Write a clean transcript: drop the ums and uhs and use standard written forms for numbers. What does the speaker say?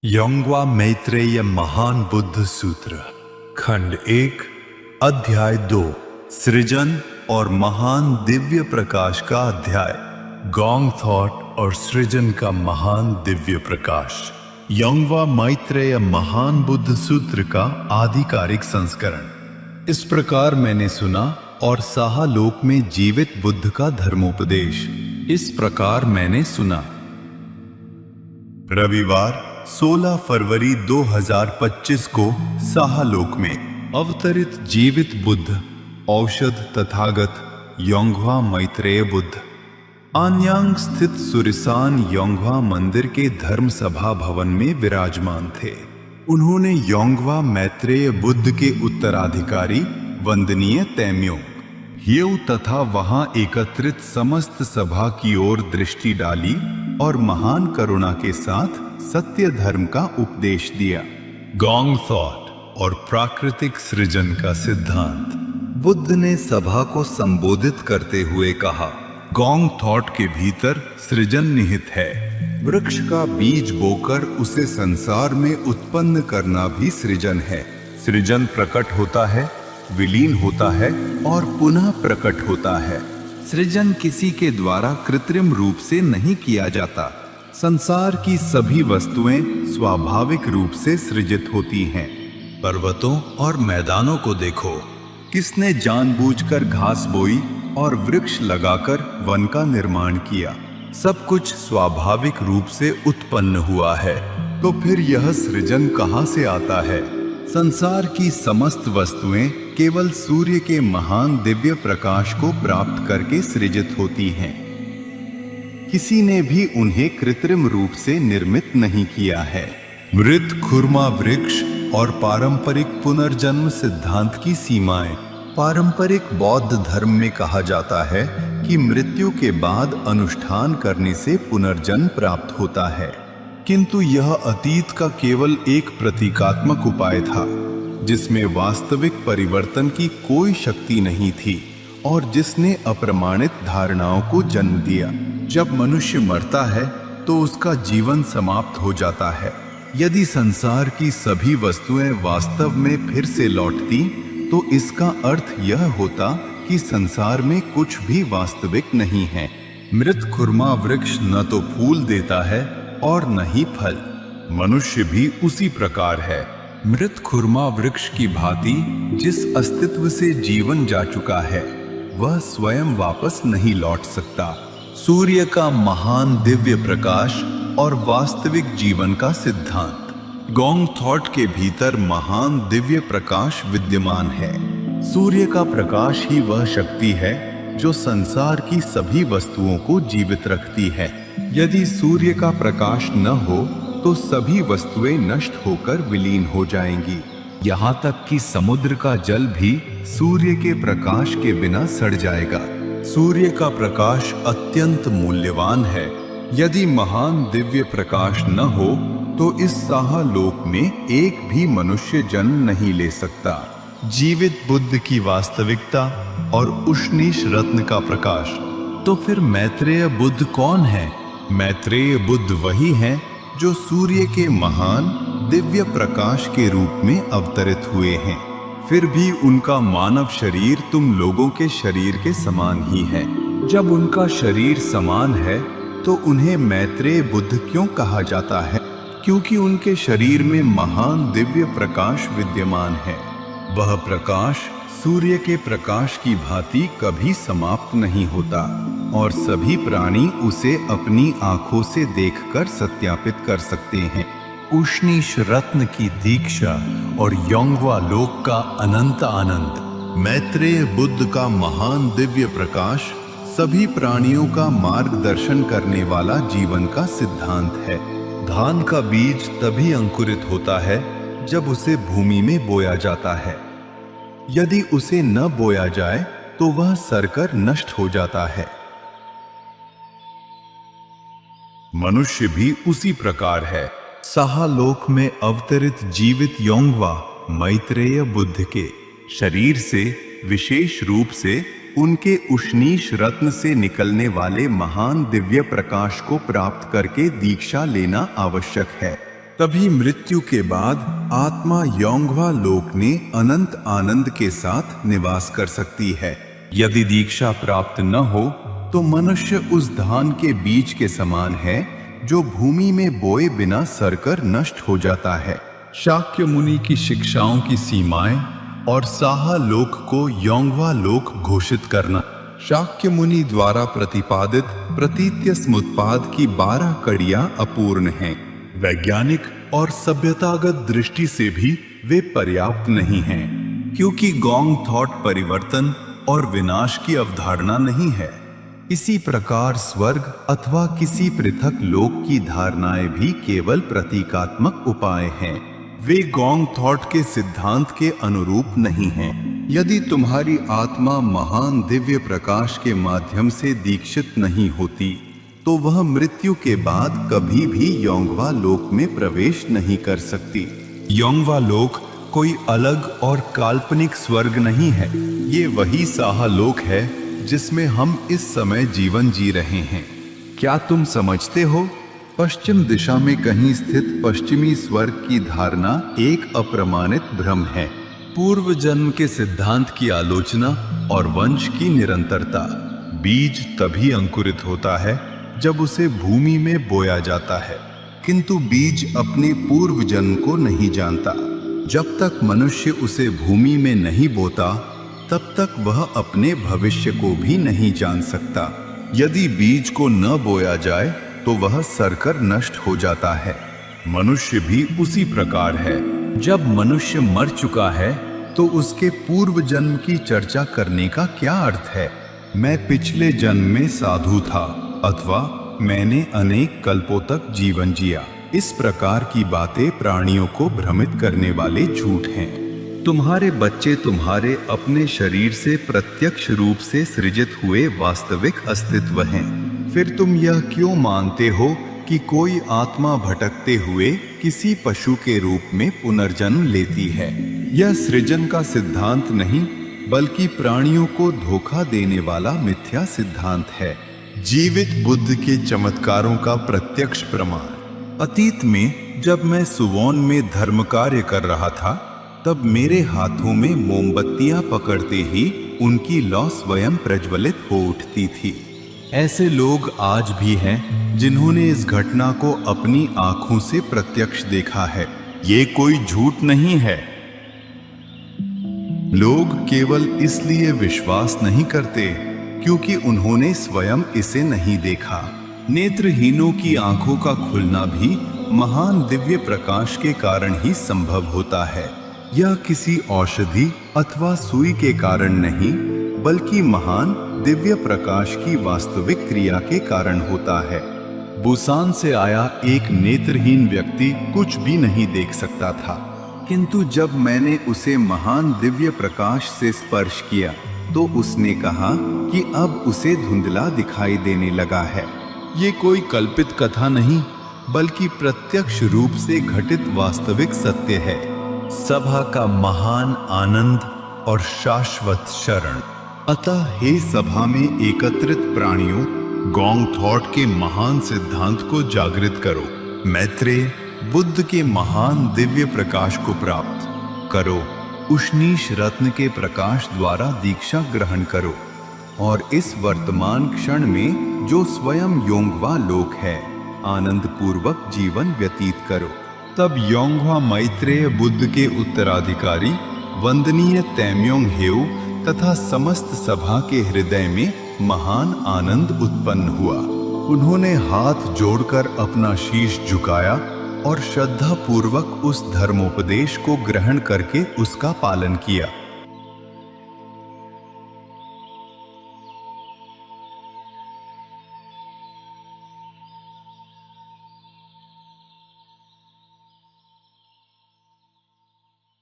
योंगवा मैत्रेय महान बुद्ध सूत्र खंड 1 अध्याय 2 सृजन और महान दिव्य प्रकाश का अध्याय। गोंग थॉट और सृजन का महान दिव्य प्रकाश। योंगवा मैत्रेय महान बुद्ध सूत्र का आधिकारिक संस्करण। इस प्रकार मैंने सुना और साहा लोक में जीवित बुद्ध का धर्मोपदेश। इस प्रकार मैंने सुना। रविवार 16 फरवरी 2025 को साहालोक में अवतरित जीवित बुद्ध औषध तथागत योंगवा मैत्रेय बुद्ध आन्यांग स्थित सुरिसान योंगवा मंदिर के धर्म सभा भवन में विराजमान थे। उन्होंने योंगवा मैत्रेय बुद्ध के उत्तराधिकारी वंदनीय तैम्योंग ह्येउ तथा वहां एकत्रित समस्त सभा की ओर दृष्टि डाली और महान करुणा के साथ सत्य धर्म का उपदेश दिया। गोंग थॉट और प्राकृतिक सृजन का सिद्धांत। बुद्ध ने सभा को संबोधित करते हुए कहा, गोंग थॉट के भीतर सृजन निहित है। वृक्ष का बीज बोकर उसे संसार में उत्पन्न करना भी सृजन है। सृजन प्रकट होता है, विलीन होता है और पुनः प्रकट होता है। सृजन किसी के द्वारा कृत्रिम रूप से नहीं किया जाता। संसार की सभी वस्तुएं स्वाभाविक रूप से सृजित होती हैं। पर्वतों और मैदानों को देखो, किसने जानबूझकर घास बोई और वृक्ष लगाकर वन का निर्माण किया। सब कुछ स्वाभाविक रूप से उत्पन्न हुआ है। तो फिर यह सृजन कहां से आता है? संसार की समस्त वस्तुएं केवल सूर्य के महान दिव्य प्रकाश को प्राप्त करके सृजित होती हैं। किसी ने भी उन्हें कृत्रिम रूप से निर्मित नहीं किया है। मृत खुरमा वृक्ष और पारंपरिक पुनर्जन्म सिद्धांत की सीमाएं। पारंपरिक बौद्ध धर्म में कहा जाता है कि मृत्यु के बाद अनुष्ठान करने से पुनर्जन्म प्राप्त होता है, किंतु यह अतीत का केवल एक प्रतीकात्मक उपाय था जिसमें वास्तविक परिवर्तन की कोई शक्ति नहीं थी और जिसने अप्रमाणित धारणाओं को जन्म दिया। जब मनुष्य मरता है तो उसका जीवन समाप्त हो जाता है। यदि संसार की सभी वस्तुएं वास्तव में फिर से लौटती तो इसका अर्थ यह होता कि संसार में कुछ भी वास्तविक नहीं है। मृत खुरमा वृक्ष न तो फूल देता है और न ही फल। मनुष्य भी उसी प्रकार है। मृत खुरमा वृक्ष की भांति जिस अस्तित्व से जीवन जा चुका है वह स्वयं वापस नहीं लौट सकता। सूर्य का महान दिव्य प्रकाश और वास्तविक जीवन का सिद्धांत। गोंग थॉट के भीतर महान दिव्य प्रकाश विद्यमान है। सूर्य का प्रकाश ही वह शक्ति है जो संसार की सभी वस्तुओं को जीवित रखती है। यदि सूर्य का प्रकाश न हो तो सभी वस्तुएं नष्ट होकर विलीन हो जाएंगी। यहाँ तक कि समुद्र का जल भी सूर्य के प्रकाश के बिना सड़ जाएगा। सूर्य का प्रकाश अत्यंत मूल्यवान है। यदि महान दिव्य प्रकाश न हो तो इस साहा लोक में एक भी मनुष्य जन्म नहीं ले सकता। जीवित बुद्ध की वास्तविकता और उष्णीश रत्न का प्रकाश। तो फिर मैत्रेय बुद्ध कौन है? मैत्रेय बुद्ध वही हैं जो सूर्य के महान दिव्य प्रकाश के रूप में अवतरित हुए हैं। फिर भी उनका मानव शरीर तुम लोगों के शरीर के समान ही है। जब उनका शरीर समान है तो उन्हें मैत्रेय बुद्ध क्यों कहा जाता है? क्योंकि उनके शरीर में महान दिव्य प्रकाश विद्यमान है। वह प्रकाश सूर्य के प्रकाश की भांति कभी समाप्त नहीं होता और सभी प्राणी उसे अपनी आंखों से देखकर सत्यापित कर सकते हैं। उष्णीश रत्न की दीक्षा और योंगवा लोक का अनंत आनंद। मैत्रेय बुद्ध का महान दिव्य प्रकाश सभी प्राणियों का मार्गदर्शन करने वाला जीवन का सिद्धांत है। धान का बीज तभी अंकुरित होता है जब उसे भूमि में बोया जाता है। यदि उसे न बोया जाए तो वह सड़कर नष्ट हो जाता है। मनुष्य भी उसी प्रकार है। साहालोक में अवतरित जीवित योंगवा मैत्रेय बुद्ध के शरीर से विशेष रूप से उनके उष्णीश रत्न से निकलने वाले महान दिव्य प्रकाश को प्राप्त करके दीक्षा लेना आवश्यक है। तभी मृत्यु के बाद आत्मा योंगवा लोक में अनंत आनंद के साथ निवास कर सकती है। यदि दीक्षा प्राप्त न हो तो मनुष्य उस धान के बीज के समान है जो भूमि में बोए बिना सड़कर नष्ट हो जाता है। शाक्य मुनि की शिक्षाओं की सीमाएं और साहा लोक को योंगवा लोक घोषित करना। शाक्य मुनि द्वारा प्रतिपादित प्रतीत्य समुत्पाद की 12 कड़ियां अपूर्ण हैं। वैज्ञानिक और सभ्यतागत दृष्टि से भी वे पर्याप्त नहीं हैं, क्योंकि गोंग थॉट परिवर्तन और विनाश की अवधारणा नहीं है। इसी प्रकार स्वर्ग अथवा किसी पृथक लोक की धारणाएं भी केवल प्रतीकात्मक उपाय हैं। वे गोंग थॉट के सिद्धांत के अनुरूप नहीं हैं। यदि तुम्हारी आत्मा महान दिव्य प्रकाश के माध्यम से दीक्षित नहीं होती तो वह मृत्यु के बाद कभी भी योंगवा लोक में प्रवेश नहीं कर सकती। योंगवा लोक कोई अलग और काल्पनिक स्वर्ग नहीं है। ये वही साहा लोक है जिसमें हम इस समय जीवन जी रहे हैं। क्या तुम समझते हो? पश्चिम दिशा में कहीं स्थित पश्चिमी स्वर्ग की धारणा एक अप्रमाणित भ्रम है। पूर्व जन्म के सिद्धांत की आलोचना और वंश की निरंतरता। बीज तभी अंकुरित होता है जब उसे भूमि में बोया जाता है, किंतु बीज अपने पूर्व जन्म को नहीं जानता। जब तक मनुष्य उसे भूमि में नहीं बोता तब तक वह अपने भविष्य को भी नहीं जान सकता। यदि बीज को न बोया जाए तो वह सड़कर नष्ट हो जाता है। मनुष्य भी उसी प्रकार है। जब मनुष्य मर चुका है तो उसके पूर्व जन्म की चर्चा करने का क्या अर्थ है? मैं पिछले जन्म में साधु था अथवा मैंने अनेक कल्पों तक जीवन जिया। इस प्रकार की बातें प्राणियों को भ्रमित करने वाले झूठ हैं। तुम्हारे बच्चे तुम्हारे अपने शरीर से प्रत्यक्ष रूप से सृजित हुए वास्तविक अस्तित्व हैं। फिर तुम यह क्यों मानते हो कि कोई आत्मा भटकते हुए किसी पशु के रूप में पुनर्जन्म लेती है? यह सृजन का सिद्धांत नहीं बल्कि प्राणियों को धोखा देने वाला मिथ्या सिद्धांत है। जीवित बुद्ध के चमत्कारों का प्रत्यक्ष प्रमाण। अतीत में जब मैं सुवॉन में धर्म कार्य कर रहा था तब मेरे हाथों में मोमबत्तियां पकड़ते ही उनकी लौ स्वयं प्रज्वलित हो उठती थी। ऐसे लोग आज भी हैं जिन्होंने इस घटना को अपनी आंखों से प्रत्यक्ष देखा है। ये कोई झूठ नहीं है। लोग केवल इसलिए विश्वास नहीं करते क्योंकि उन्होंने स्वयं इसे नहीं देखा। नेत्रहीनों की आंखों का खुलना भी महान दिव्य प्रकाश के कारण ही संभव होता है। यह किसी औषधि अथवा सुई के कारण नहीं बल्कि महान दिव्य प्रकाश की वास्तविक क्रिया के कारण होता है। बुसान से आया एक नेत्रहीन व्यक्ति कुछ भी नहीं देख सकता था, किंतु जब मैंने उसे महान दिव्य प्रकाश से स्पर्श किया तो उसने कहा कि अब उसे धुंधला दिखाई देने लगा है। ये कोई कल्पित कथा नहीं बल्कि प्रत्यक्ष रूप से घटित वास्तविक सत्य है। सभा का महान आनंद और शाश्वत शरण। अतः हे सभा में एकत्रित प्राणियों, गोंग थॉट के महान सिद्धांत को जागृत करो। मैत्रेय, बुद्ध के महान दिव्य प्रकाश को प्राप्त करो। उष्णीश रत्न के प्रकाश द्वारा दीक्षा ग्रहण करो और इस वर्तमान क्षण में जो स्वयं योंगवा लोक है आनंद पूर्वक जीवन व्यतीत करो। तब योंगवा मैत्रेय बुद्ध के उत्तराधिकारी वंदनीय तैम्योंग हेउ तथा समस्त सभा के हृदय में महान आनंद उत्पन्न हुआ। उन्होंने हाथ जोड़कर अपना शीश झुकाया और श्रद्धा पूर्वक उस धर्मोपदेश को ग्रहण करके उसका पालन किया।